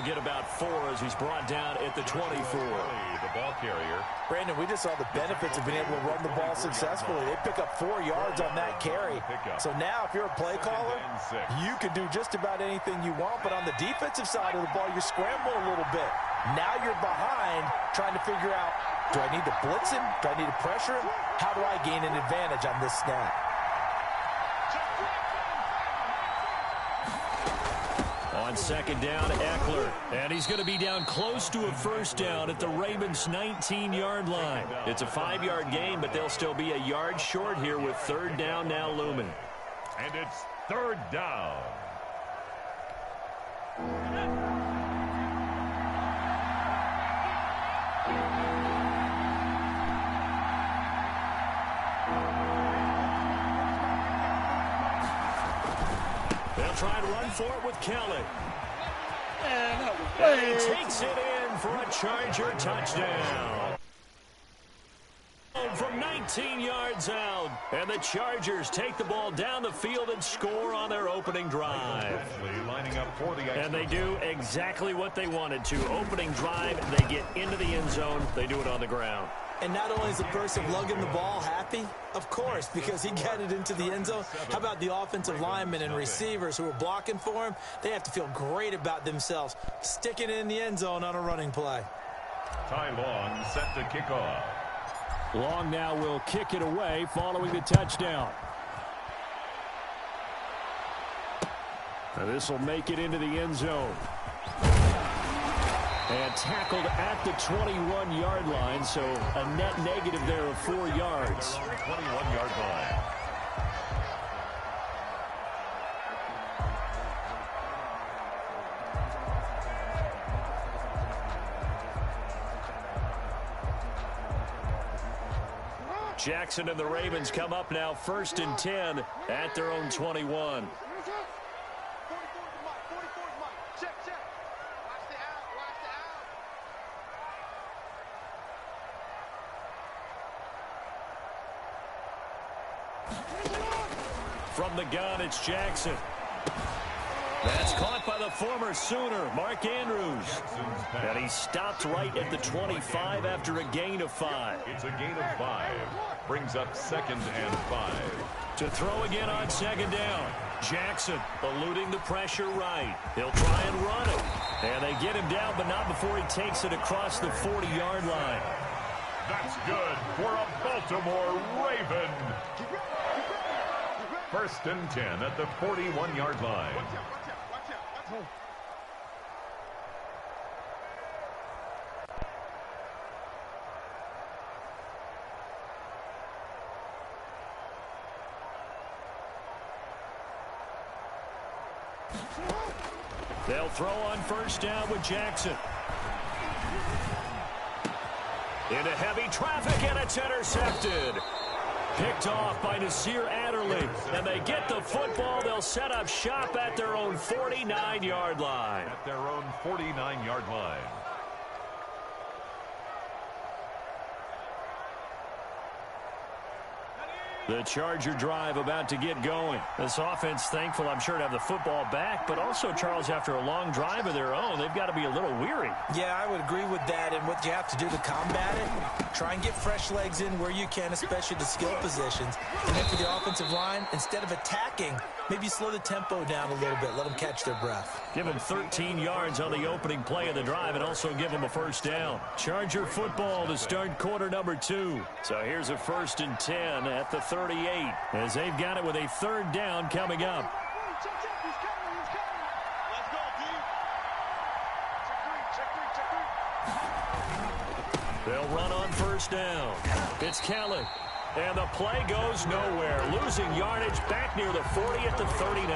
get about 4 as he's brought down at the 24. The ball carrier. Brandon, we just saw the benefits of being able to run the ball successfully. They pick up 4 yards on that carry. So now if you're a play caller, you can do just about anything you want. But on the defensive side of the ball, you're scrambling a little bit. Now you're behind trying to figure out, do I need to blitz him? Do I need to pressure him? How do I gain an advantage on this snap? On second down, Eckler. And he's going to be down close to a first down at the Ravens' 19-yard line. It's a 5-yard gain, but they'll still be a yard short here with third down now looming. And it's third down. They'll try and run for it with Kelly. And he takes it in for a Charger touchdown. From 19 yards out. And the Chargers take the ball down the field and score on their opening drive. And they do exactly what they wanted to. Opening drive, they get into the end zone. They do it on the ground. And not only is the person lugging the ball happy, of course, because he got it into the end zone. How about the offensive linemen and receivers who are blocking for him? They have to feel great about themselves, sticking it in the end zone on a running play. Ty Long set to kick off. Long now will kick it away following the touchdown. Now this will make it into the end zone. And tackled at the 21-yard line, so a net negative there of 4 yards. 21-yard line. Jackson and the Ravens come up now 1st and 10 at their own 21. From the gun, it's Jackson. That's caught by the former Sooner, Mark Andrews. And he stopped right at the 25 after a gain of 5. It's a gain of 5. Brings up 2nd and 5. To throw again on second down. Jackson eluding the pressure right. He'll try and run it. And they get him down, but not before he takes it across the 40-yard line. That's good for a Baltimore Raven. 1st and 10 at the 41-yard line. They'll throw on 1st down with Jackson. Into heavy traffic, and it's intercepted. Picked off by Nasir Adderley. And they get the football. They'll set up shop at their own 49-yard line. At their own 49-yard line. The Charger drive about to get going. This offense thankful, I'm sure, to have the football back, but also, Charles, after a long drive of their own, they've got to be a little weary. Yeah, I would agree with that, and what you have to do to combat it, try and get fresh legs in where you can, especially the skill positions. And then for the offensive line, instead of attacking, maybe slow the tempo down a little bit, let them catch their breath. Give them 13 yards on the opening play of the drive and also give them a 1st down. Charger football to start quarter number 2. So here's a 1st and 10 at the 38 as they've got it with a 3rd down coming up. They'll run on 1st down. It's Kelly. And the play goes nowhere. Losing yardage back near the 40 at the 39.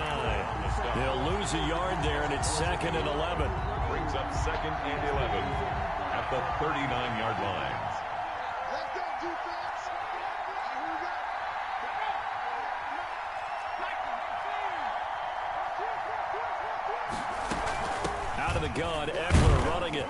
They'll lose a yard there, and it's 2nd and 11. Brings up 2nd and 11 at the 39-yard line. Out of the gun, Eckler running it.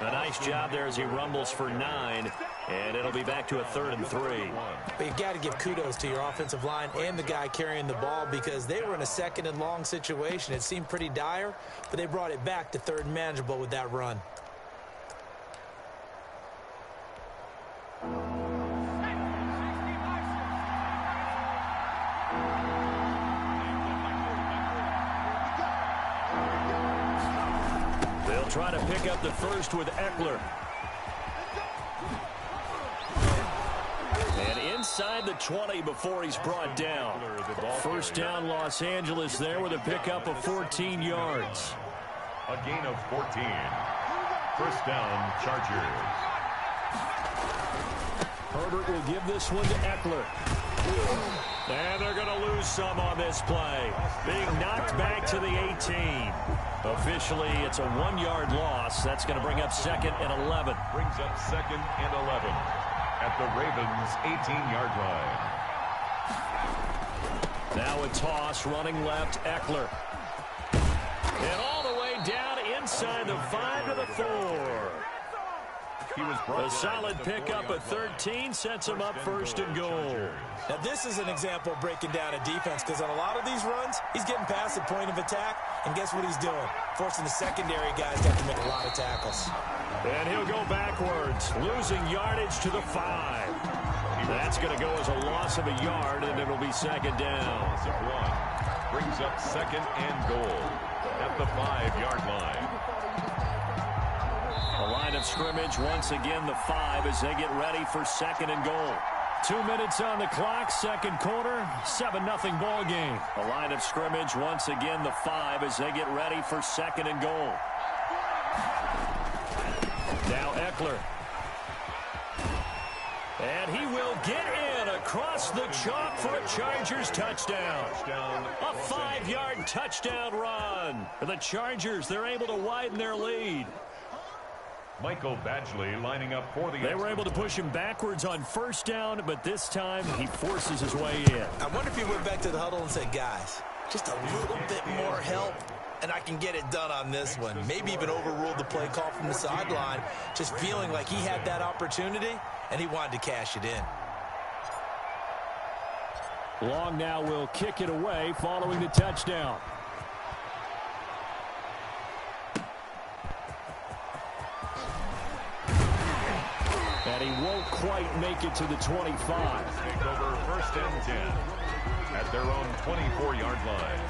A nice job there as he rumbles for 9. And it'll be back to a 3rd and 3. But you got to give kudos to your offensive line and the guy carrying the ball because they were in a 2nd and long situation. It seemed pretty dire, but they brought it back to 3rd and manageable with that run. They'll try to pick up the first with Eckler. And inside the 20 before he's brought down. 1st down Los Angeles there with a pickup of 14 yards. A gain of 14. 1st down, Chargers. Herbert will give this one to Eckler. And they're going to lose some on this play. Being knocked back to the 18. Officially, it's a 1-yard loss. That's going to bring up 2nd and 11. Brings up 2nd and 11 at the Ravens' 18-yard line. Now a toss, running left, Eckler. And all the way down inside the 5 to the 4. A solid pickup of 13 sets him up 1st and goal. Now, this is an example of breaking down a defense because on a lot of these runs, he's getting past the point of attack, and guess what he's doing? Forcing the secondary guys to have to make a lot of tackles. And he'll go backwards, losing yardage to the 5. That's going to go as a loss of a yard, and it'll be 2nd down. Loss of 1. Brings up 2nd and goal at the 5-yard line. A line of scrimmage, once again the 5 as they get ready for 2nd and goal. 2 minutes on the clock, 2nd quarter, 7-0 ball game. A line of scrimmage, once again the 5 as they get ready for 2nd and goal. Now Eckler. And he will get in across the chalk for a Chargers touchdown. A 5-yard touchdown run. The Chargers, they're able to widen their lead. Michael Badgley lining up for the... They were able to push him backwards on 1st down, but this time he forces his way in. I wonder if he went back to the huddle and said, guys, just a little bit more help, and I can get it done on this one. Maybe even overruled the play call from the sideline, just feeling like he had that opportunity, and he wanted to cash it in. Long now will kick it away following the touchdown. And he won't quite make it to the 25. Take over 1st and 10 at their own 24-yard line.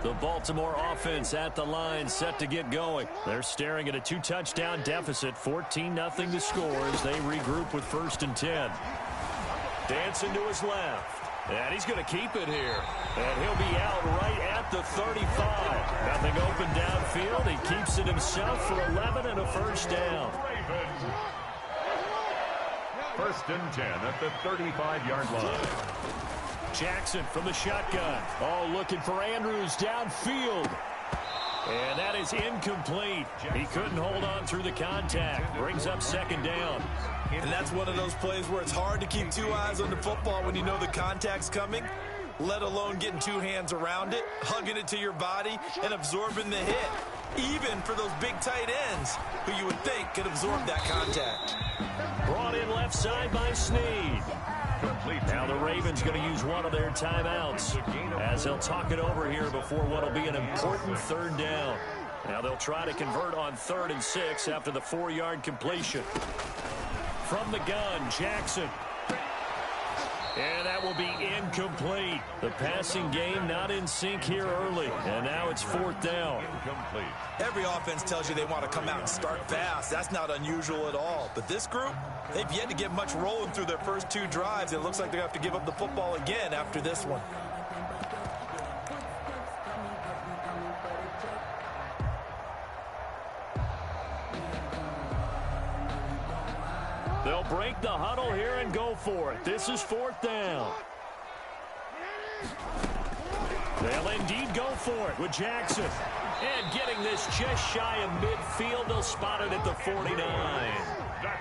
The Baltimore offense at the line, set to get going. They're staring at a 2-touchdown deficit, 14-0 the score as they regroup with 1st and 10. Dancing to his left. And he's going to keep it here. And he'll be out right at the 35. Nothing open downfield. He keeps it himself for 11 and a 1st down. 1st and 10 at the 35-yard line. Jackson from the shotgun. Oh, looking for Andrews downfield. And that is incomplete. He couldn't hold on through the contact. Brings up 2nd down. And that's one of those plays where it's hard to keep 2 eyes on the football when you know the contact's coming, let alone getting 2 hands around it, hugging it to your body, and absorbing the hit. Even for those big tight ends who you would think could absorb that contact. Brought in left side by Snead. Now the Ravens going to use one of their timeouts as they'll talk it over here before what will be an important 3rd down. Now they'll try to convert on 3rd and 6 after the 4-yard completion. From the gun, Jackson. And that will be incomplete. The passing game not in sync here early. And now it's 4th down. Incomplete. Every offense tells you they want to come out and start fast. That's not unusual at all. But this group, they've yet to get much rolling through their first 2 drives. It looks like they have to give up the football again after this one. They'll break the huddle here and go for it. This is 4th down. They'll indeed go for it with Jackson. And getting this just shy of midfield, they'll spot it at the 49.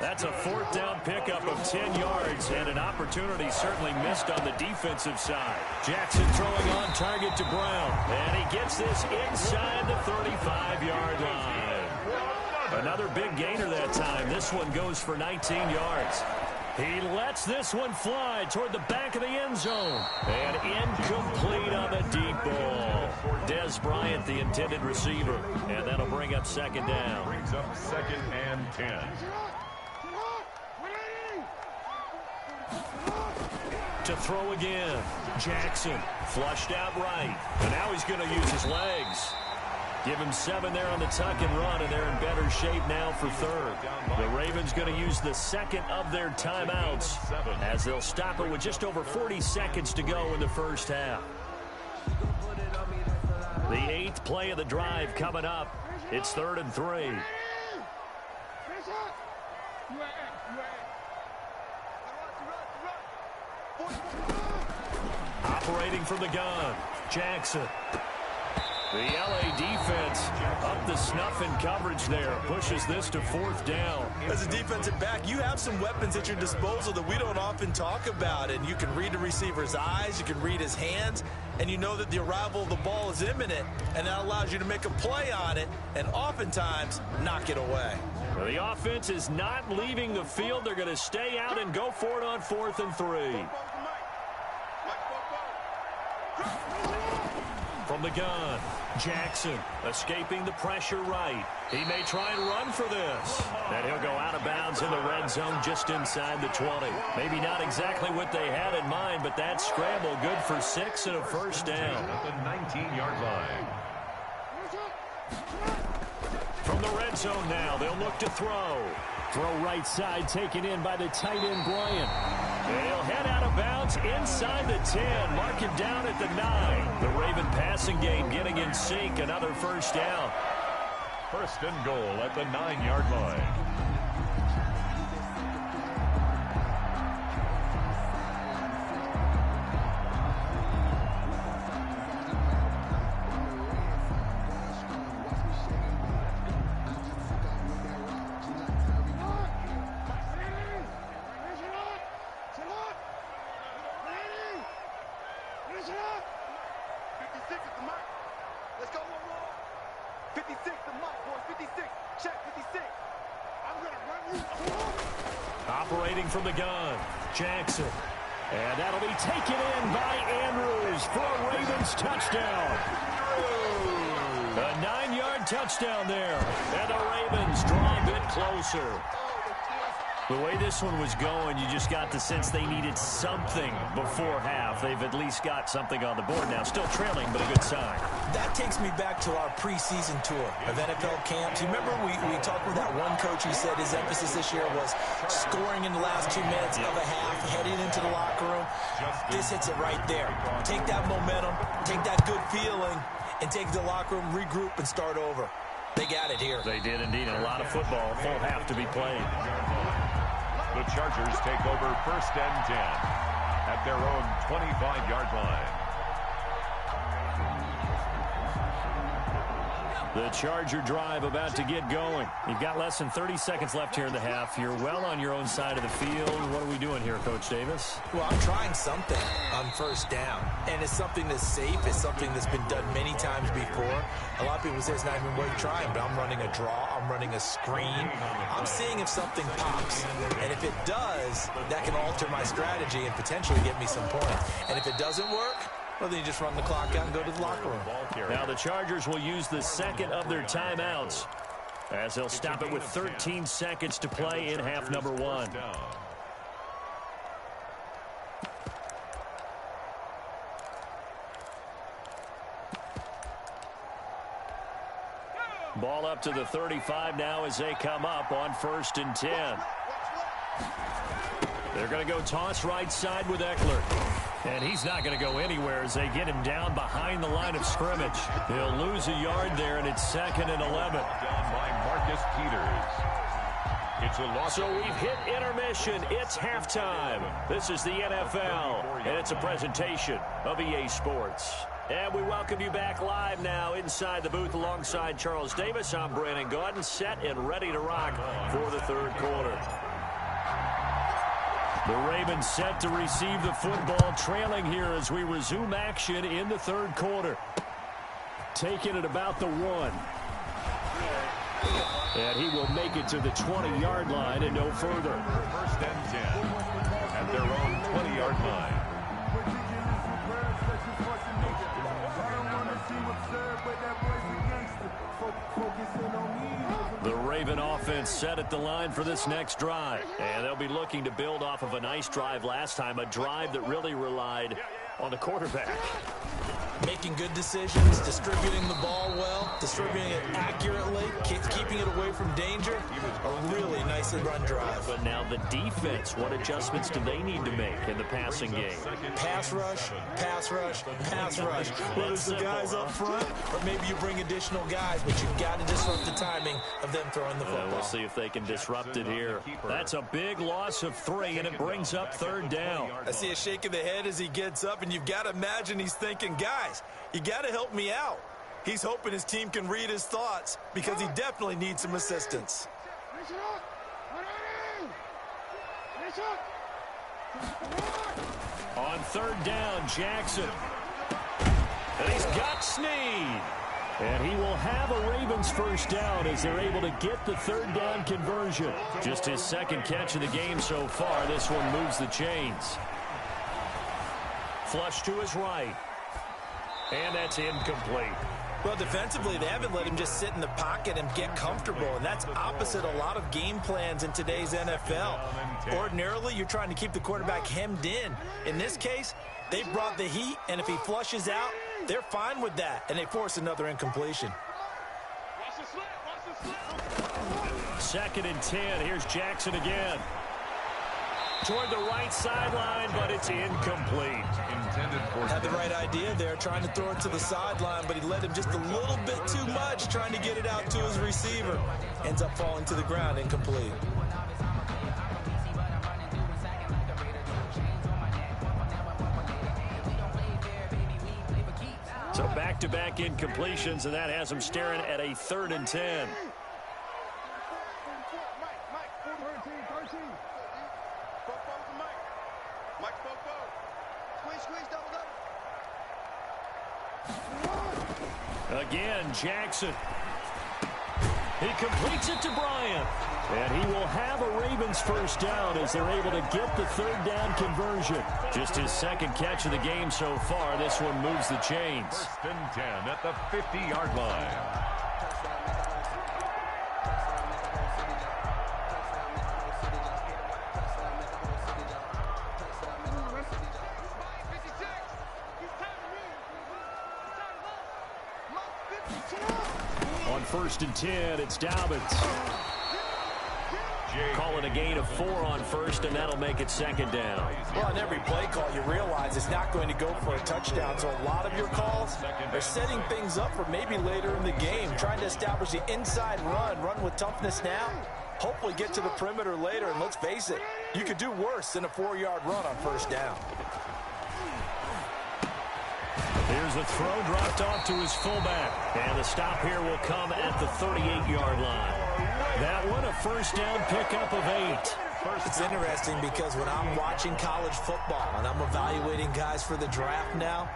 That's a fourth down pickup of 10 yards, and an opportunity certainly missed on the defensive side. Jackson throwing on target to Brown, and he gets this inside the 35-yard line. Another big gainer that time. This one goes for 19 yards. He lets this one fly toward the back of the end zone. And incomplete on the deep ball. Dez Bryant, the intended receiver. And that'll bring up second down. Brings up 2nd and 10. To throw again. Jackson flushed out right. And now he's going to use his legs. Give him 7 there on the tuck and run, and they're in better shape now for third. The Ravens going to use the second of their timeouts as they'll stop it with just over 40 seconds to go in the first half. The 8th play of the drive coming up. It's 3rd and 3. Operating from the gun, Jackson. The LA defense up the snuff in coverage there. Pushes this to 4th down. As a defensive back, you have some weapons at your disposal that we don't often talk about. And you can read the receiver's eyes, you can read his hands, and you know that the arrival of the ball is imminent. And that allows you to make a play on it and oftentimes knock it away. Well, the offense is not leaving the field. They're going to stay out and go for it on 4th and 3. From the gun, Jackson escaping the pressure right. He may try and run for this. And he'll go out of bounds in the red zone just inside the 20. Maybe not exactly what they had in mind, but that scramble good for 6 and a first down. At the 19-yard line. From the red zone now, they'll look to throw. Throw right side taken in by the tight end Bryant. And he'll head out of bounds inside the 10. Mark him down at the 9. The Raven passing game getting in sync. Another first down. 1st and goal at the 9-yard line. Operating from the gun, Jackson. And that'll be taken in by Andrews for a Ravens touchdown. A 9-yard touchdown there. And the Ravens draw a bit closer. The way this one was going, you just got the sense they needed something before half. They've at least got something on the board now. Still trailing, but a good sign. That takes me back to our preseason tour of NFL camps. You remember we talked with that one coach who said his emphasis this year was scoring in the last 2 minutes of a half, heading into the locker room. This hits it right there. Take that momentum, take that good feeling, and take the locker room, regroup, and start over. They got it here. They did indeed. A lot of football, full half to be played. The Chargers take over 1st and 10 at their own 25-yard line. The Charger drive about to get going. You've got less than 30 seconds left here in the half. You're well on your own side of the field. What are we doing here, Coach Davis? Well, I'm trying something on 1st down. And it's something that's safe. It's something that's been done many times before. A lot of people say it's not even worth trying, but I'm running a draw. I'm running a screen. I'm seeing if something pops. And if it does, that can alter my strategy and potentially get me some points. And if it doesn't work, well, then you just run the clock out and go to the locker room. Now the Chargers will use the second of their timeouts as they'll stop it with 13 seconds to play in half number 1. Ball up to the 35 now as they come up on 1st and 10. They're going to go toss right side with Eckler. And he's not going to go anywhere as they get him down behind the line of scrimmage. He'll lose a yard there, and it's 2nd and 11. Down by Marcus Peters. It's a loss. So we've hit intermission. It's halftime. This is the NFL, and it's a presentation of EA Sports. And we welcome you back live now inside the booth alongside Charles Davis. I'm Brandon Gaudin, set and ready to rock for the third quarter. The Ravens set to receive the football, trailing here as we resume action in the third quarter. Taking it about the 1. And he will make it to the 20-yard line and no further. First and 10 at their own 20-yard line. The Raven offense set at the line for this next drive. And they'll be looking to build off of a nice drive last time, a drive that really relied on the quarterback. Making good decisions, distributing the ball well, distributing it accurately, keeping it away from danger. A really nicely run drive. But now the defense, what adjustments do they need to make in the passing game? Pass rush, pass rush, pass rush. Whether it's the guys up front or maybe you bring additional guys, but you've got to disrupt the timing of them throwing the football. We'll see if they can disrupt it here. That's a big loss of 3, and it brings up third down. I see a shake of the head as he gets up, and you've got to imagine he's thinking, guys, you got to help me out. He's hoping his team can read his thoughts because he definitely needs some assistance. On third down, Jackson. And he's got Snead. And he will have a Ravens first down as they're able to get the third down conversion. Just his second catch of the game so far. This one moves the chains. Flush to his right. And that's incomplete. Well, defensively, they haven't let him just sit in the pocket and get comfortable, and that's opposite a lot of game plans in today's NFL. Ordinarily, you're trying to keep the quarterback hemmed in. In this case, they brought the heat, and if he flushes out, they're fine with that, and they force another incompletion. Second and 10. Here's Jackson again. Toward the right sideline, but it's incomplete. Had the right idea there, trying to throw it to the sideline, but he let him just a little bit too much, trying to get it out to his receiver. Ends up falling to the ground, incomplete. So back-to-back incompletions, and that has him staring at a 3rd and 10. Again, Jackson. He completes it to Bryant. And he will have a Ravens first down as they're able to get the third down conversion. Just his second catch of the game so far. This one moves the chains. First and 10 at the 50-yard line. On 1st and 10, it's Dobbins. Calling a gain of 4 on 1st, and that'll make it 2nd down. Well, on every play call, you realize it's not going to go for a touchdown, so a lot of your calls are setting things up for maybe later in the game, trying to establish the inside run with toughness now, hopefully get to the perimeter later, and let's face it, you could do worse than a 4-yard run on 1st down. Here's a throw dropped off to his fullback. And the stop here will come at the 38-yard line. That one, a first down pickup of 8. It's interesting because when I'm watching college football and I'm evaluating guys for the draft now,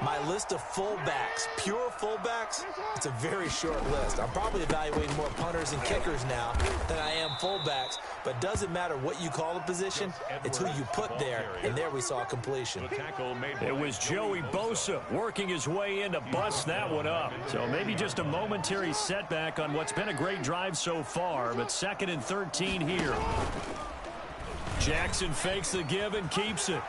my list of fullbacks, pure fullbacks, it's a very short list. I'm probably evaluating more punters and kickers now than I am fullbacks, but it doesn't matter what you call the position, it's who you put there, and there we saw a completion. It was Joey Bosa working his way in to bust that one up. So maybe just a momentary setback on what's been a great drive so far, but 2nd and 13 here. Jackson fakes the give and keeps it.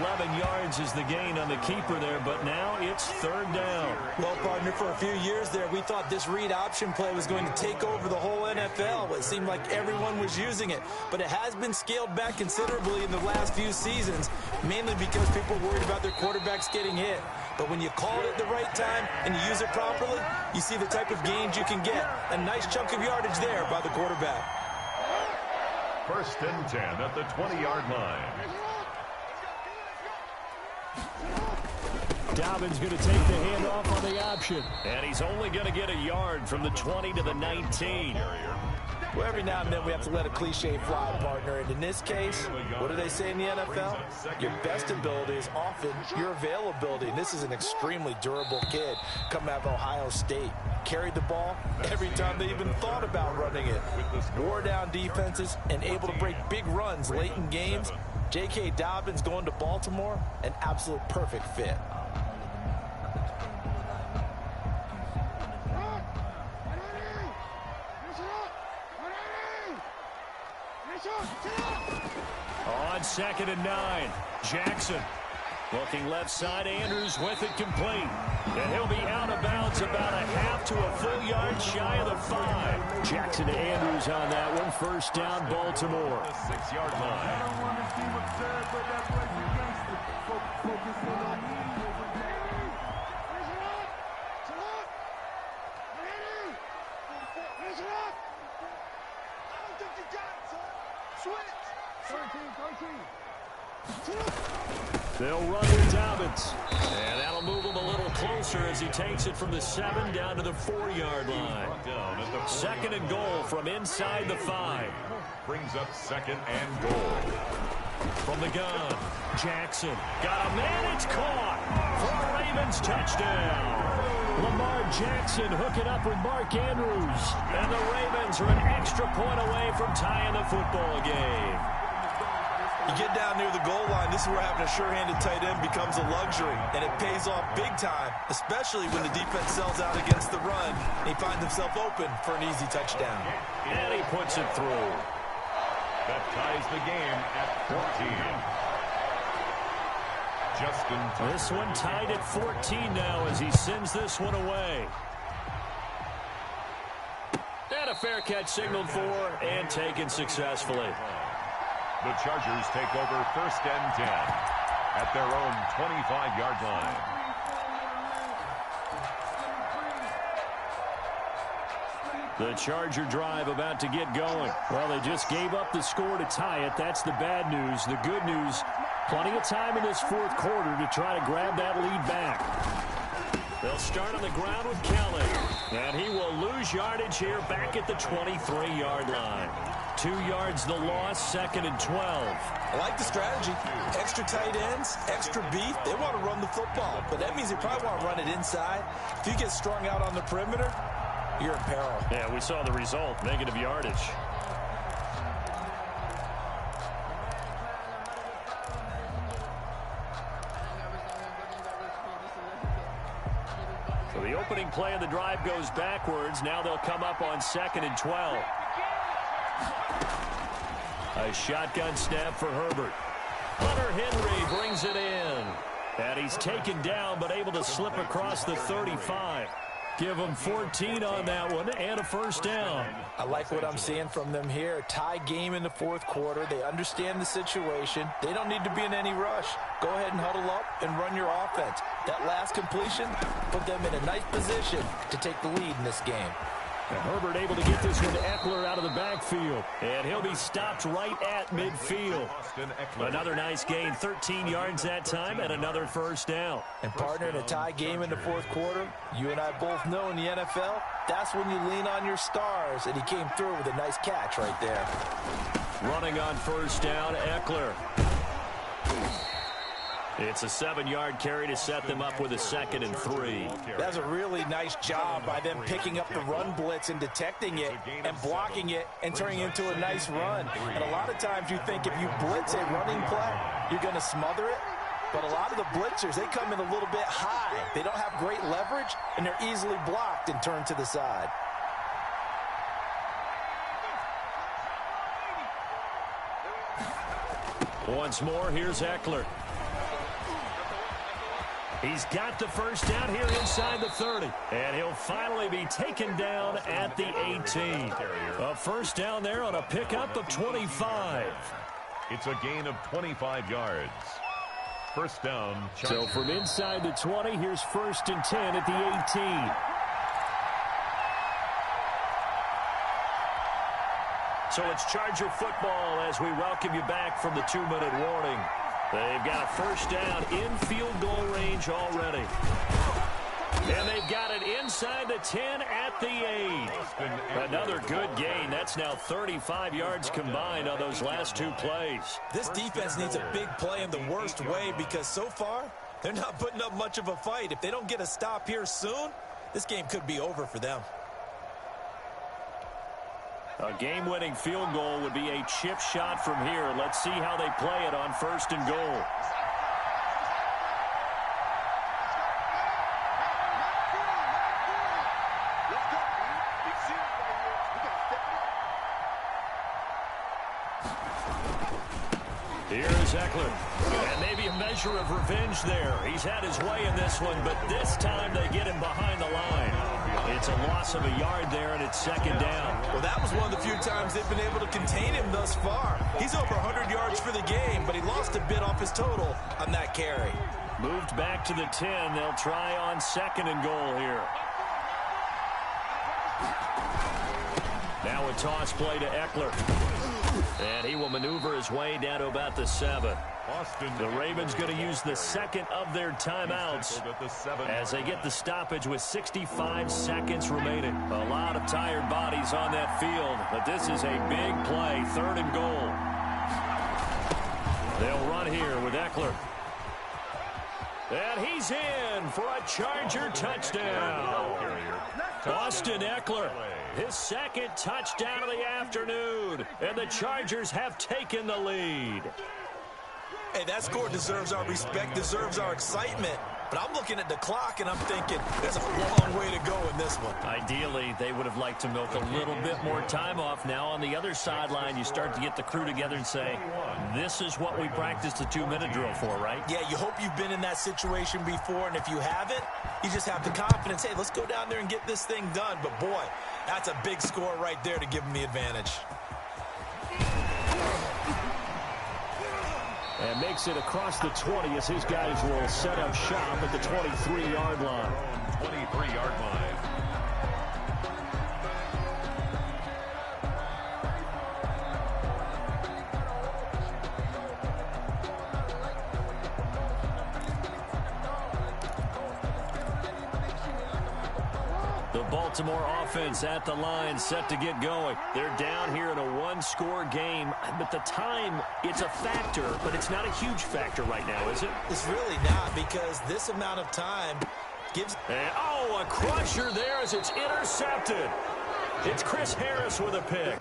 11 yards is the gain on the keeper there, but now it's 3rd down. Well, partner, for a few years there, we thought this read option play was going to take over the whole NFL. It seemed like everyone was using it, but it has been scaled back considerably in the last few seasons, mainly because people are worried about their quarterbacks getting hit. But when you call it at the right time and you use it properly, you see the type of gains you can get. A nice chunk of yardage there by the quarterback. 1st and 10 at the 20-yard line. Dobbins going to take the handoff on the option. And he's only going to get a yard from the 20 to the 19. Well, every now and then we have to let a cliche fly, partner. And in this case, what do they say in the NFL? Your best ability is often your availability. And this is an extremely durable kid coming out of Ohio State. Carried the ball every time they even thought about running it. Wore down defenses and able to break big runs late in games. J.K. Dobbins going to Baltimore, an absolute perfect fit. On 2nd and 9, Jackson looking left side. Andrews with it complete. And he'll be out of bounds about a half to a full yard shy of the 5. Jackson to Andrews on that one. First down, Baltimore. The 6-yard They'll run with Dobbins. And that'll move him a little closer as he takes it from the 7 down to the 4-yard line. 2nd and goal from inside the 5. Brings up 2nd and goal. From the gun, Jackson. Got a man, it's caught. For a Ravens touchdown. Lamar Jackson hooking up with Mark Andrews. And the Ravens are an extra point away from tying the football game. You get down near the goal line, this is where having a sure-handed tight end becomes a luxury, and it pays off big time, especially when the defense sells out against the run, and he finds himself open for an easy touchdown. And he puts it through. That ties the game at 14. Justin. This one tied at 14 now as he sends this one away. And a fair catch signaled for and taken successfully. The Chargers take over 1st and 10 at their own 25-yard line. The Charger drive about to get going. Well, they just gave up the score to tie it. That's the bad news. The good news, plenty of time in this 4th quarter to try to grab that lead back. They'll start on the ground with Kelly. And he will lose yardage here back at the 23-yard line. 2 yards the loss, 2nd and 12. I like the strategy. Extra tight ends, extra beef. They want to run the football, but that means they probably want to run it inside. If you get strung out on the perimeter, you're in peril. Yeah, we saw the result, negative yardage. So the opening play of the drive goes backwards. Now they'll come up on 2nd and 12. A shotgun snap for Herbert. Hunter Henry brings it in. And he's taken down but able to slip across the 35. Give them 14 on that one and a first down. I like what I'm seeing from them here. Tie game in the 4th quarter. They understand the situation. They don't need to be in any rush. Go ahead and huddle up and run your offense. That last completion put them in a nice position to take the lead in this game. And Herbert able to get this one to Eckler out of the backfield. And he'll be stopped right at midfield. Another nice gain, 13 yards that time, and another first down. And partner, in a tie game in the 4th quarter, you and I both know in the NFL, that's when you lean on your stars. And he came through with a nice catch right there. Running on first down, Eckler. It's a 7-yard carry to set them up with a 2nd and 3. That's a really nice job by them picking up the run blitz and detecting it and blocking it and turning it into a nice run. And a lot of times you think if you blitz a running play, you're going to smother it. But a lot of the blitzers, they come in a little bit high. They don't have great leverage, and they're easily blocked and turned to the side. Once more, here's Eckler. He's got the first down here inside the 30. And he'll finally be taken down at the 18. A first down there on a pickup of 25. It's a gain of 25 yards. First down. So from inside the 20, here's 1st and 10 at the 18. So it's Charger football as we welcome you back from the 2-minute warning. They've got a first down in field goal range already. And they've got it inside the 10 at the 8. Another good gain. That's now 35 yards combined on those last two plays. This defense needs a big play in the worst way because so far, they're not putting up much of a fight. If they don't get a stop here soon, this game could be over for them. A game-winning field goal would be a chip shot from here. Let's see how they play it on first and goal. Here's Eckler. And maybe a measure of revenge there. He's had his way in this one, but this time they get him behind the line. It's a loss of a yard there, and it's second down. Well, that was one of the few times they've been able to contain him thus far. He's over 100 yards for the game, but he lost a bit off his total on that carry. Moved back to the 10. They'll try on second and goal here. Now a toss play to Eckler. And he will maneuver his way down to about the 7. The Ravens going to use the second of their timeouts as they get the stoppage with 65 seconds remaining. A lot of tired bodies on that field, but this is a big play, third and goal. They'll run here with Eckler. And he's in for a Charger touchdown. Austin Eckler, his second touchdown of the afternoon, and the Chargers have taken the lead. Hey, that score deserves our respect, deserves our excitement. But I'm looking at the clock, and I'm thinking there's a long way to go in this one. Ideally, they would have liked to milk a little bit more time off. Now, on the other sideline, you start to get the crew together and say, this is what we practiced the 2-minute drill for, right? Yeah, you hope you've been in that situation before, and if you haven't, you just have the confidence, hey, let's go down there and get this thing done. But, boy, that's a big score right there to give them the advantage. And makes it across the 20 as his guys will set up shop at the 23-yard line. 23-yard line. Baltimore offense at the line, set to get going. They're down here in a one-score game, but the time, it's a factor, but it's not a huge factor right now, is it? It's really not, because this amount of time gives... And, oh, a crusher there as it's intercepted. It's Chris Harris with a pick.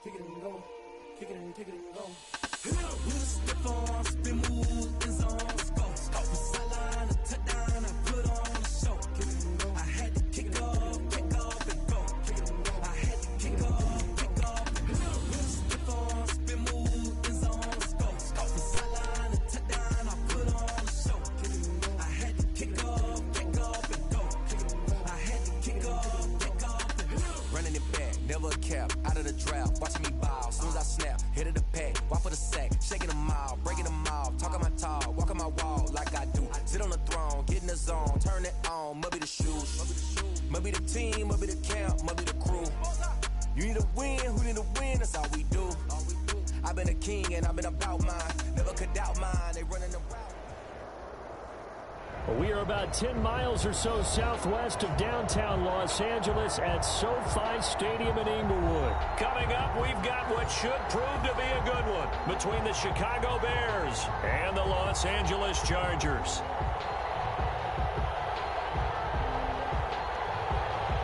Kick it and go. Kick it and go. With a stiff arm, spin move, in zone, scope. Off the sideline, a touchdown, I put on the show. Kick it and go. I had to kick off and go. Kick it and go. I had to kick off and go. With a stiff arm, spin move, in zone, scope. Off the sideline, a touchdown, I put on the show. Kick it and go. I had to kick off and go. Kick it and go. I had to kick off and go. Running it back, never a cap, out of the draft, watching me ball, soon as I snap, hit of the pack, walk for the sack, shaking them all, breaking them off, talking my talk, walking my wall like I do, sit on the throne, get in the zone, turn it on, must be the shoes, must be the team, must be the camp, must be the crew, you need a win, who need a win, that's all we do, I've been a king and I've been about mine, never could doubt mine, they running around. We are about 10 miles or so southwest of downtown Los Angeles at SoFi Stadium in Inglewood. Coming up, we've got what should prove to be a good one between the Chicago Bears and the Los Angeles Chargers.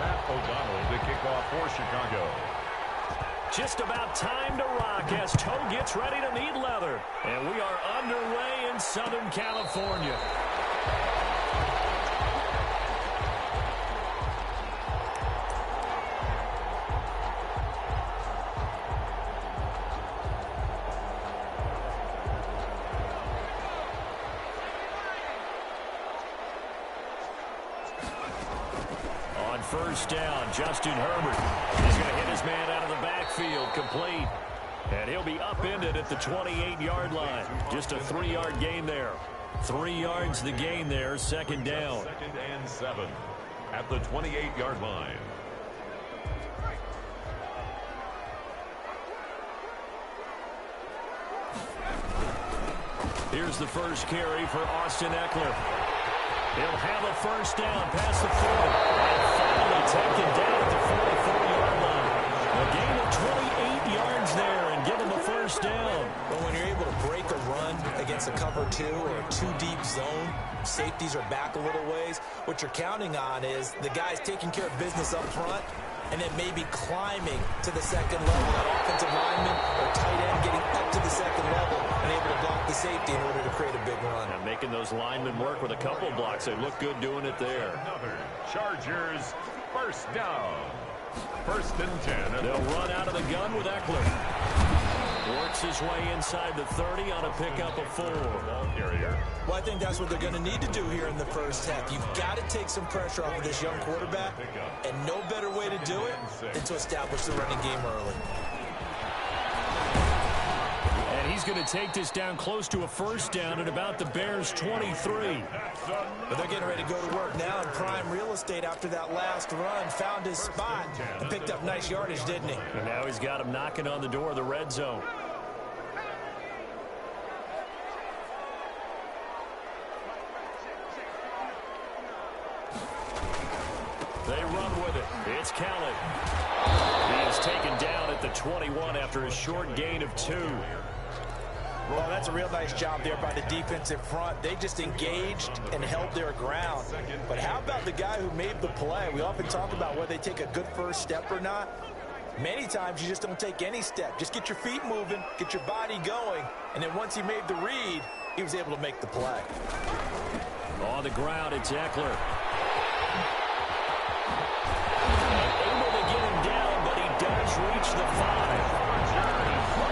Matt O'Donnell to kick off for Chicago. Just about time to rock as Toe gets ready to meet leather. And we are underway in Southern California. first down. Justin Herbert is going to hit his man out of the backfield, complete. And he'll be upended at the 28-yard line. Just a 3-yard gain there. 3 yards the gain there, second down. 2nd and 7 at the 28-yard line. Here's the first carry for Austin Eckler. He'll have a first down past the 40. And finally taken down at the 44-yard line. A gain of 28 yards there and give him a first down. Well, when you're able to break a run against a cover 2 or a 2-deep zone, safeties are back a little ways. What you're counting on is the guy's taking care of business up front and then maybe climbing to the second level. That offensive lineman or tight end getting up to the second level and able to block the safety in order to create a big run. And making those linemen work with a couple blocks. They look good doing it there. Another Chargers first down. 1st and 10. They'll run out of the gun with Eckler. Works his way inside the 30 on a pickup of 4. Ball carrier. Well, I think that's what they're going to need to do here in the first half. You've got to take some pressure off of this young quarterback, and no better way to do it than to establish the running game early. And he's going to take this down close to a first down at about the Bears' 23. But they're getting ready to go to work now in prime real estate after that last run. Found his spot and picked up nice yardage, didn't he? And now he's got him knocking on the door of the red zone. They run with it. It's Khaled. He is taken down at the 21 after a short gain of 2. Well, that's a real nice job there by the defensive front. They just engaged and held their ground. But how about the guy who made the play? We often talk about whether they take a good first step or not. Many times you just don't take any step. Just get your feet moving, get your body going, and then once he made the read, he was able to make the play. On the ground, it's Eckler. Able to get him down, but he does reach the 5.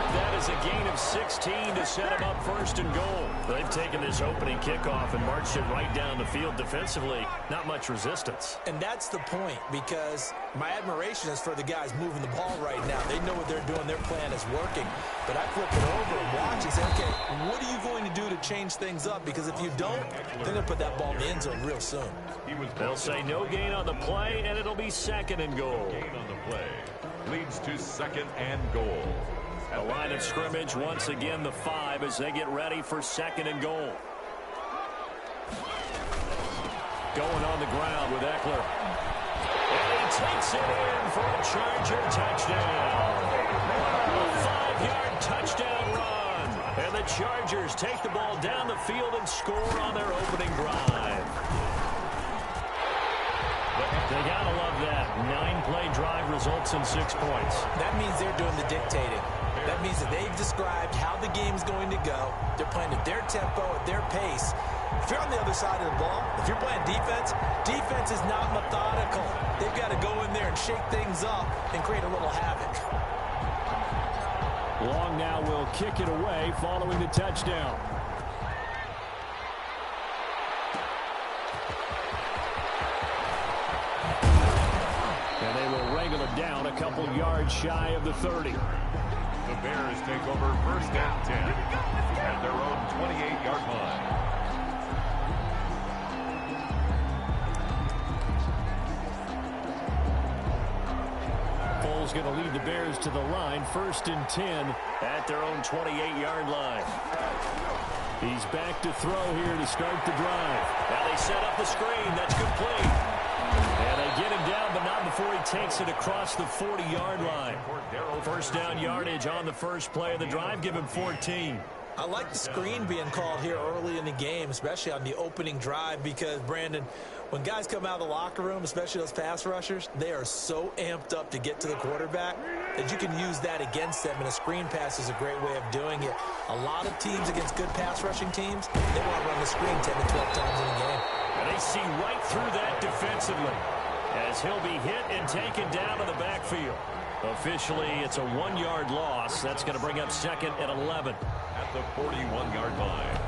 That is a gain of 16 to set him up 1st and goal. They've taken this opening kickoff and marched it right down the field defensively. Not much resistance. And that's the point, because my admiration is for the guys moving the ball right now. They know what they're doing. Their plan is working. But I flip it over and watch and say, okay, what are you going to do to change things up? Because if you don't, they're going to put that ball in the end zone real soon. They'll say no gain on the play, and it'll be 2nd and goal. Gain on the play leads to 2nd and goal. The line of scrimmage, once again, the 5 as they get ready for 2nd and goal. Going on the ground with Eckler. And he takes it in for a Charger touchdown. A 5-yard touchdown run. And the Chargers take the ball down the field and score on their opening drive. They gotta love that. 9-play drive results in 6 points. That means they're doing the dictating. That means that they've described how the game's going to go. They're playing at their tempo, at their pace. If you're on the other side of the ball, if you're playing defense, defense is not methodical. They've got to go in there and shake things up and create a little havoc. Long now will kick it away following the touchdown. And they will wrangle it down a couple yards shy of the 30. The Bears take over 1st and 10 at their own 28-yard line. Foles going to lead the Bears to the line. 1st and 10 at their own 28-yard line. He's back to throw here to start the drive. Now they set up the screen. That's complete. And they get him down, but not before he takes it across the 40-yard line. First down yardage on the first play of the drive. Give him 14. I like the screen being called here early in the game, especially on the opening drive, because, Brandon, when guys come out of the locker room, especially those pass rushers, they are so amped up to get to the quarterback that you can use that against them, and a screen pass is a great way of doing it. A lot of teams against good pass rushing teams, they want to run the screen 10 to 12 times in a game. And they see right through that defensively as he'll be hit and taken down to the backfield. Officially, it's a 1-yard loss. That's going to bring up 2nd and 11. At the 41-yard line.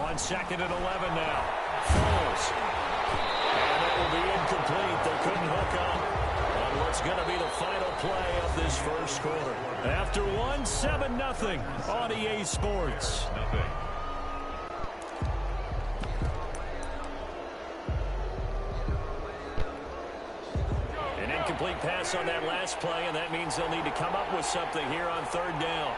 On 2nd and 11 now. Foles. And it will be incomplete. They couldn't hook up on what's going to be the final play of this first quarter. After one, 7-0 on EA Sports. An incomplete pass on that last play, and that means they'll need to come up with something here on 3rd down.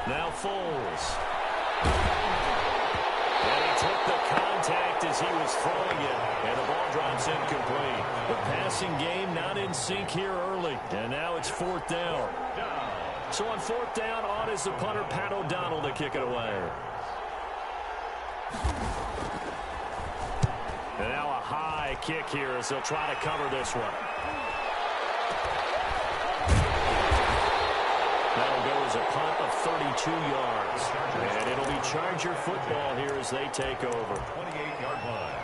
Now Foles. And he took the contact as he was throwing it, and the ball drops incomplete. The passing game not in sync here early, and now it's 4th down. So on 4th down, on is the punter, Pat O'Donnell, to kick it away. And now a high kick here as they'll try to cover this one. That'll go as a punt of 32 yards. And it'll be Charger football here as they take over. 28-yard line.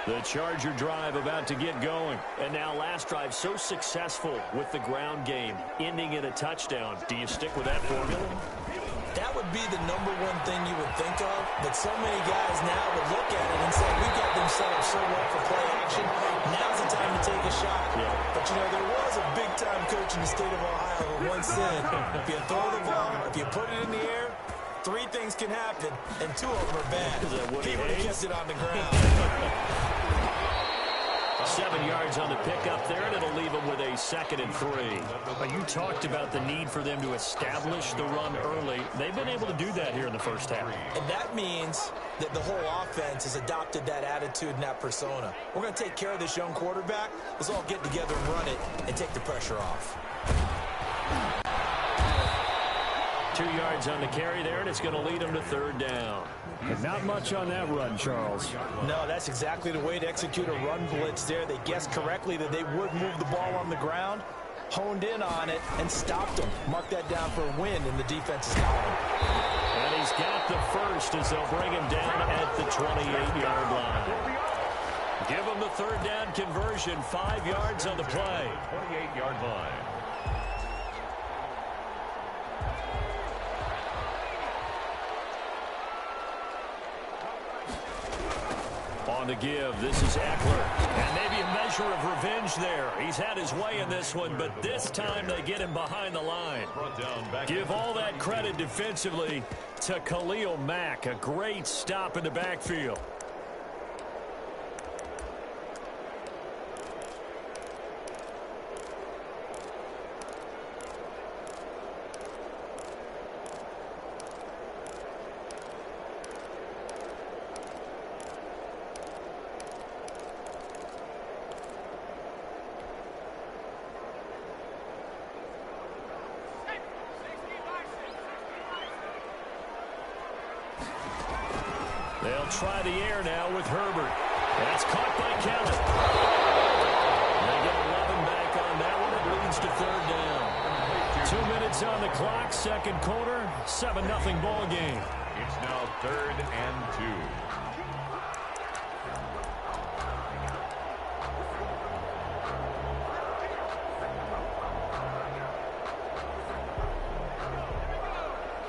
The Charger drive about to get going. And now last drive so successful with the ground game, ending in a touchdown. Do you stick with that formula? That would be the #1 thing you would think of, but so many guys now would look at it and say, we got them set up so well for play action. Now's the time to take a shot. Yeah. But, you know, there was a big-time coach in the state of Ohio who once said, if you throw the ball, if you put it in the air, 3 things can happen, and 2 of them are bad. He would have kept it on the ground. 7 yards on the pickup there, and it'll leave them with a 2nd and 3. But you talked about the need for them to establish the run early. They've been able to do that here in the first half. And that means that the whole offense has adopted that attitude and that persona. We're going to take care of this young quarterback. Let's all get together and run it and take the pressure off. 2 yards on the carry there, and it's going to lead them to 3rd down. And not much on that run, Charles. No, that's exactly the way to execute a run blitz there. They guessed correctly that they would move the ball on the ground, honed in on it, and stopped them. Mark that down for a win in the defense's column. And he's got the first as they'll bring him down at the 28-yard line. Give him the 3rd down conversion, 5 yards on the play. 28-yard line. On to give, this is Eckler. And maybe a measure of revenge there. He's had his way in this one, but this time they get him behind the line. Give all that credit defensively to Khalil Mack. A great stop in the backfield. They'll try the air now with Herbert. That's caught by Kelly. They get 11 back on that one. It leads to 3rd down. 2 minutes on the clock, 2nd quarter, 7-0 ball game. It's now 3rd and 2.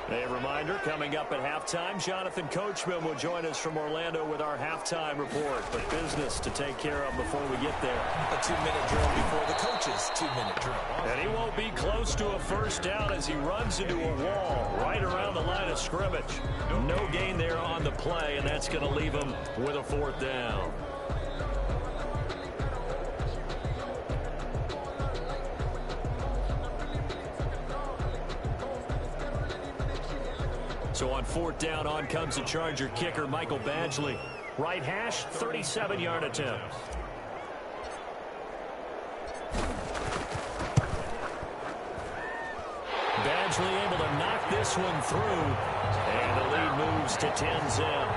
A reminder, coming up at halftime, Jonathan Coachman will join us from Orlando with our halftime report. But business to take care of before we get there. A 2-minute drill before the coach's 2-minute drill. And he won't be close to a first down as he runs into a wall right around the line of scrimmage. No gain there on the play, and that's going to leave him with a 4th down. So on 4th down, on comes the Charger kicker, Michael Badgley. Right hash, 37-yard attempt. Badgley able to knock this one through. And the lead moves to 10-zip.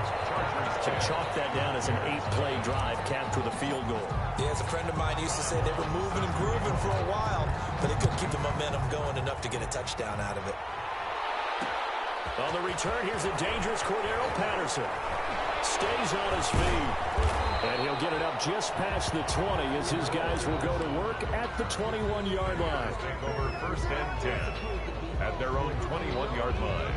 To chalk that down as an 8-play drive capped with a field goal. Yeah, as a friend of mine used to say, they were moving and grooving for a while, but they couldn't keep the momentum going enough to get a touchdown out of it. On the return, here's a dangerous Cordero Patterson. Stays on his feet. And he'll get it up just past the 20 as his guys will go to work at the 21-yard line. Take over first and 10 at their own 21-yard line.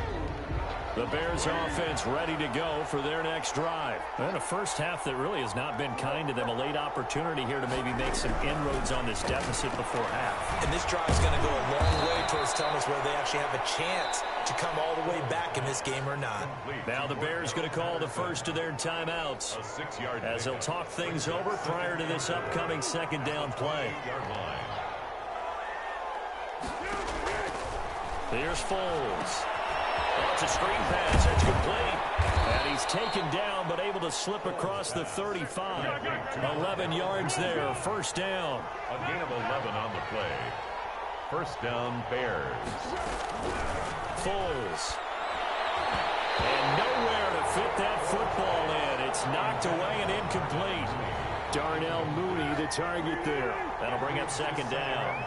The Bears offense ready to go for their next drive. And a first half that really has not been kind to them. A late opportunity here to maybe make some inroads on this deficit before half. And this drive is going to go a long way towards telling us whether they actually have a chance to come all the way back in this game or not. Now the Bears going to call the first of their timeouts as they'll talk things over prior to this upcoming second down play. Here's Foles. Oh, it's a screen pass. It's complete. And he's taken down but able to slip across the 35. 11 yards there. First down. A gain of 11 on the play. First down, Bears. Foles. And nowhere to fit that football in. It's knocked away and incomplete. Darnell Mooney, the target there. That'll bring up second down.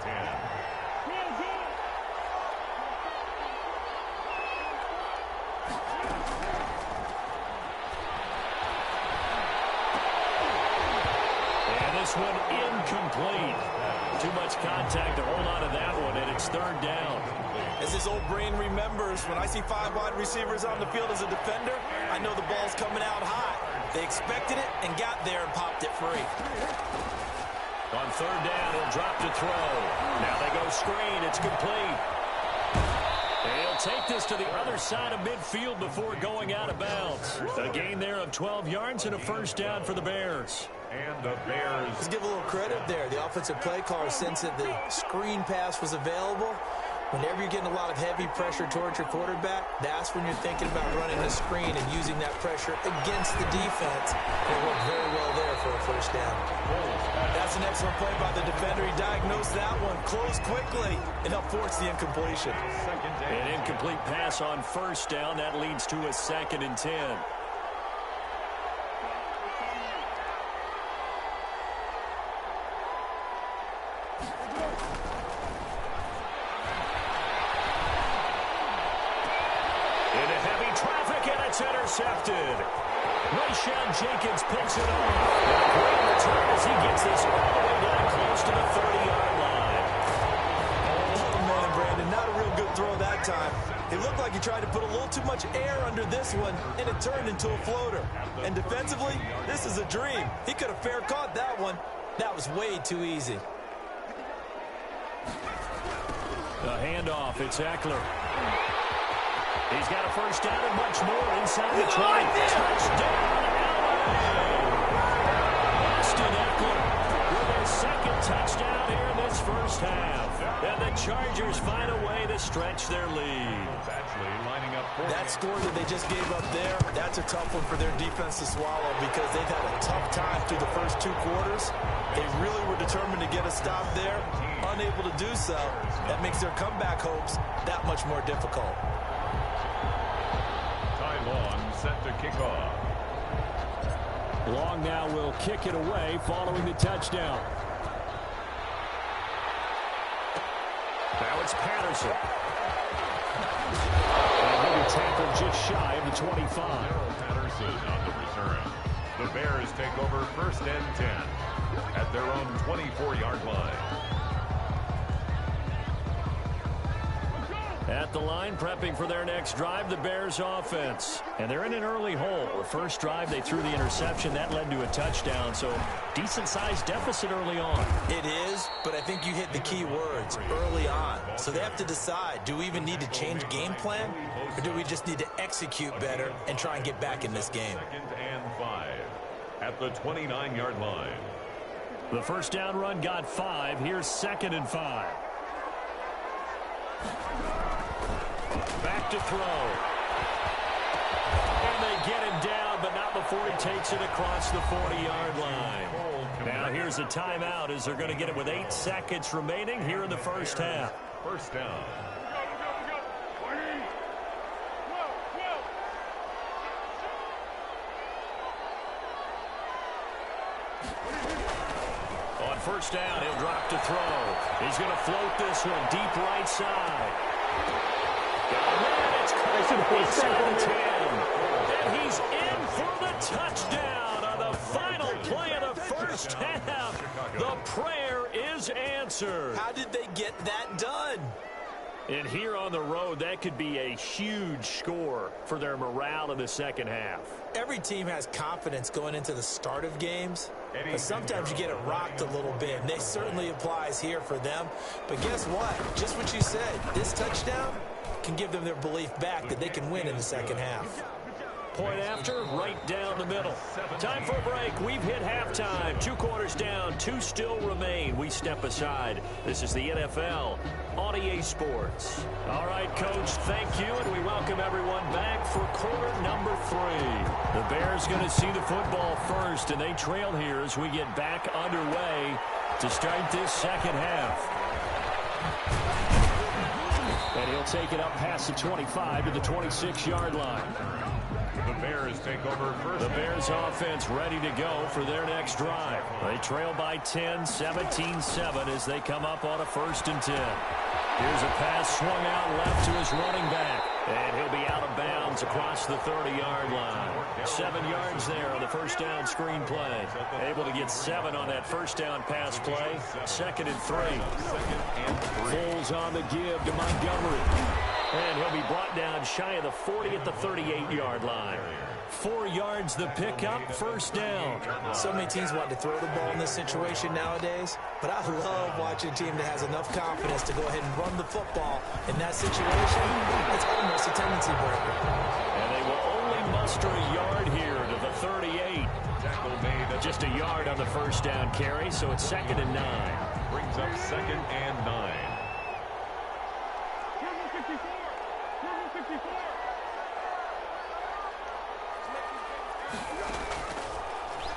This one incomplete. Too much contact to hold on to that one, and it's third down. As his old brain remembers, when I see 5 wide receivers on the field as a defender, I know the ball's coming out high. They expected it and got there and popped it free. On third down, he'll drop to throw. Now they go screen. It's complete. And he'll take this to the other side of midfield before going out of bounds. A gain there of 12 yards and a first down for the Bears. And the Bears. Let's give a little credit there. The offensive play caller sensed that the screen pass was available. Whenever you're getting a lot of heavy pressure towards your quarterback, that's when you're thinking about running a screen and using that pressure against the defense. It worked very well there for a first down. That's an excellent play by the defender. He diagnosed that one, closed quickly, and helped force the incompletion. An incomplete pass on first down. That leads to a 2nd and 10. Intercepted. Rayshawn Jenkins picks it off. And a great return as he gets this all the way down close to the 30-yard line. Oh, man, Brandon, not a real good throw that time. It looked like he tried to put a little too much air under this one, and it turned into a floater. And defensively, this is a dream. He could have fair caught that one. That was way too easy. The handoff, it's Eckler. He's got a first down and much more inside the 20. Touchdown, LA! Austin Eckler with his second touchdown here in this first half. And the Chargers find a way to stretch their lead. That score that they just gave up there, that's a tough one for their defense to swallow because they've had a tough time through the first 2 quarters. They really were determined to get a stop there, unable to do so. That makes their comeback hopes that much more difficult. Long set to kick off. Long now will kick it away following the touchdown. Now it's Patterson. And he'll be tackled just shy of the 25. Patterson on the return. The Bears take over first and 10 at their own 24-yard line. At the line, prepping for their next drive, the Bears offense. And they're in an early hole. The first drive, they threw the interception. That led to a touchdown, so decent-sized deficit early on. It is, but I think you hit the key words, early on. So they have to decide, do we even need to change game plan, or do we just need to execute better and try and get back in this game? 2nd and 5 at the 29-yard line. The first down run got 5. Here's 2nd and 5. Back to throw. And they get him down, but not before he takes it across the 40-yard line. Now here's a timeout as they're going to get it with 8 seconds remaining here in the first half. First down. On first down, he'll drop to throw. He's going to float this one deep right side. And it's inside the 10. And he's in for the touchdown on the final play first half. The prayer is answered. How did they get that done? And here on the road, that could be a huge score for their morale in the second half. Every team has confidence going into the start of games, but sometimes you get it rocked a little bit, and this certainly applies here for them. But guess what? Just what you said, this touchdown can give them their belief back that they can win in the second half. Point after, right down the middle. Time for a break. We've hit halftime. 2 quarters down, 2 still remain. We step aside. This is the NFL on EA Sports. All right, Coach, thank you, and we welcome everyone back for quarter number 3. The Bears going to see the football first, and they trail here as we get back underway to start this second half. And he'll take it up past the 25 to the 26-yard line. The Bears take over first. The Bears offense ready to go for their next drive. They trail by 10, 17-7 as they come up on a 1st and 10. Here's a pass swung out left to his running back. And he'll be out of bounds across the 30-yard line. 7 yards there on the first down screen play. Able to get 7 on that first down pass play. 2nd and 3. Foles on the give to Montgomery. And he'll be brought down shy of the 40 at the 38-yard line. 4 yards the pickup, 1st down. So many teams want to throw the ball in this situation nowadays, but I love watching a team that has enough confidence to go ahead and run the football in that situation. It's almost a tendency breaker. And they will only muster a yard here to the 38. Just a yard on the first down carry, so it's 2nd and 9. Brings up 2nd and 9.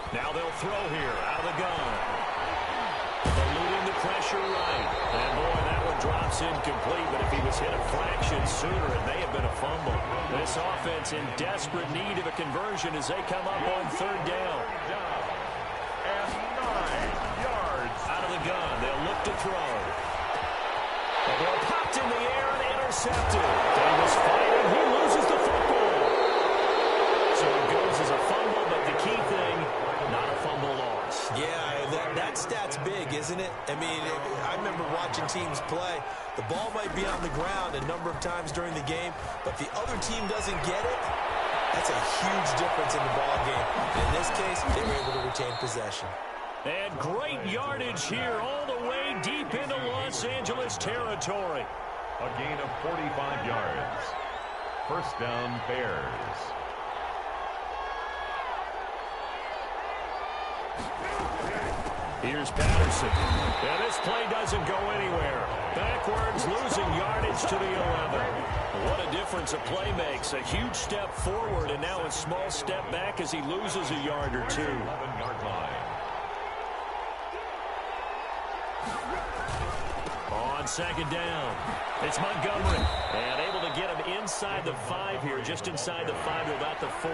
Now they'll throw here out of the gun. Eluding the pressure right. And boy, that one drops incomplete, but if he was hit a fraction sooner, it may have been a fumble. This offense in desperate need of a conversion as they come up on 3rd down. And 9 yards. Out of the gun, they'll look to throw. The ball popped in the air and intercepted. Davis fighting, he loses the football. So it goes as a fumble, but the key thing, not a fumble loss. Yeah, that stat's big, isn't it? I mean, I remember watching teams play. The ball might be on the ground a number of times during the game, but if the other team doesn't get it, that's a huge difference in the ball game. And in this case, they were able to retain possession. And great yardage here all the way deep into Los Angeles territory. A gain of 45 yards. 1st down, Bears. Here's Patterson. And this play doesn't go anywhere. Backwards, losing yardage to the 11. What a difference a play makes. A huge step forward and now a small step back as he loses a yard or 2. 11-yard line. On 2nd down, it's Montgomery. And able to get him inside the 5 here, just inside the 5 to about the 4.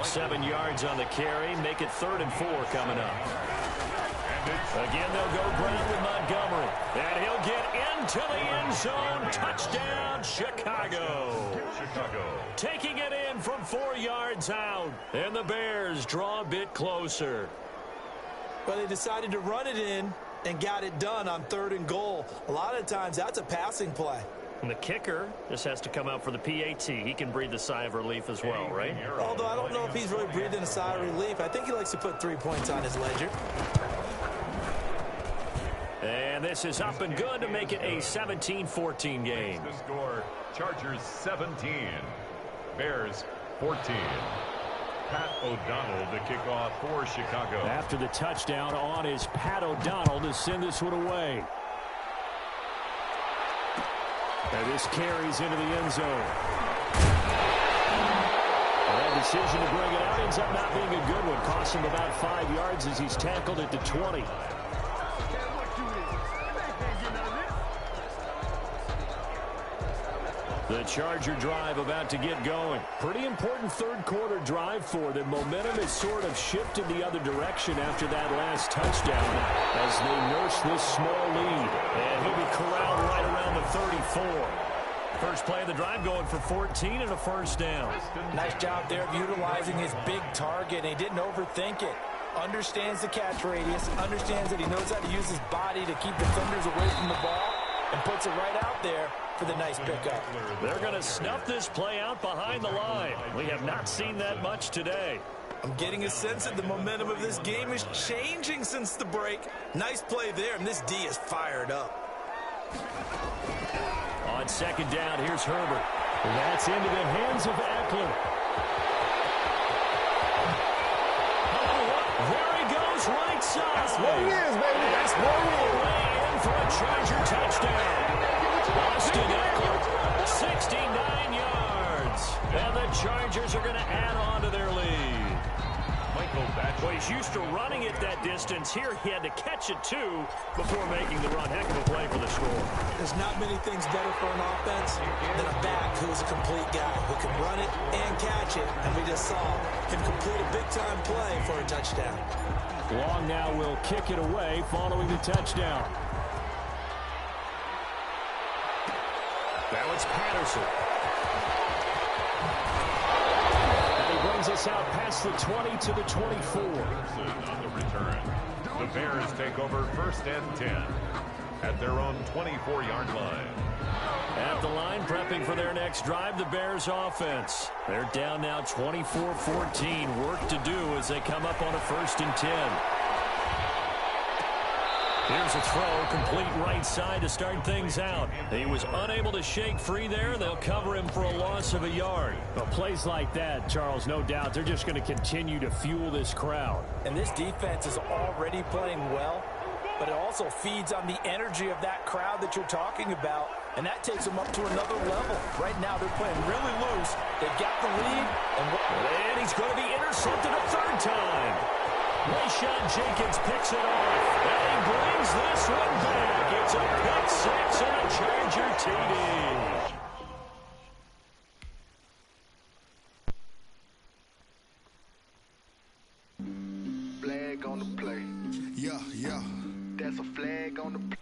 7 yards on the carry, make it 3rd and 4 coming up. Again, they'll go ground with Montgomery. And he'll get into the end zone. Touchdown, Chicago. Taking it in from 4 yards out. And the Bears draw a bit closer. But they decided to run it in and got it done on 3rd and goal. A lot of times, that's a passing play. And the kicker just has to come out for the PAT. He can breathe a sigh of relief as well, right? Although I don't know if he's really breathing a sigh of relief. I think he likes to put 3 points on his ledger. And this is up and good to make it a 17-14 game. The score, Chargers 17, Bears 14. Pat O'Donnell to kick off for Chicago. After the touchdown on is Pat O'Donnell to send this one away. And this carries into the end zone. And that decision to bring it out ends up not being a good one. Costs him about 5 yards as he's tackled at the 20. The Charger drive about to get going. Pretty important 3rd quarter drive for them. Momentum has sort of shifted the other direction after that last touchdown as they nurse this small lead. And he'll be corralled right around the 34. First play of the drive going for 14 and a 1st down. Nice job there of utilizing his big target, and he didn't overthink it. understands the catch radius, understands that he knows how to use his body to keep defenders away from the ball, and puts it right out there for the nice pickup. They're going to snuff this play out behind the line. We have not seen that much today. I'm getting a sense that the momentum of this game is changing since the break. Nice play there, and this D is fired up. On second down, here's Herbert. That's into the hands of Eckler. Oh, there he goes, right side. That's what he is, baby. That's what he is. Way in for a Charger touchdown. Austin Eckler, 69 yards. And the Chargers are going to add on to their lead. Well, he's used to running it that distance. Here he had to catch it, too, before making the run. Heck of a play for the score. There's not many things better for an offense than a back who is a complete guy who can run it and catch it. And we just saw him complete a big-time play for a touchdown. Long now will kick it away following the touchdown. Now it's Patterson. Brings us out past the 20 to the 24. On the return, the Bears take over 1st and 10 at their own 24-yard line. At the line, prepping for their next drive, the Bears offense. They're down now 24-14. Work to do as they come up on a 1st and 10. Here's a throw, complete right side to start things out. He was unable to shake free there. They'll cover him for a loss of a yard. But plays like that, Charles, no doubt, they're just going to continue to fuel this crowd. And this defense is already playing well, but it also feeds on the energy of that crowd that you're talking about, and that takes them up to another level. Right now, they're playing really loose. They've got the lead, and he's going to be intercepted a 3rd time. Rayshon Jenkins picks it off, and he brings this one back. It's a pick 6 and a Charger TD. Flag on the play. Yeah. That's a flag on the play.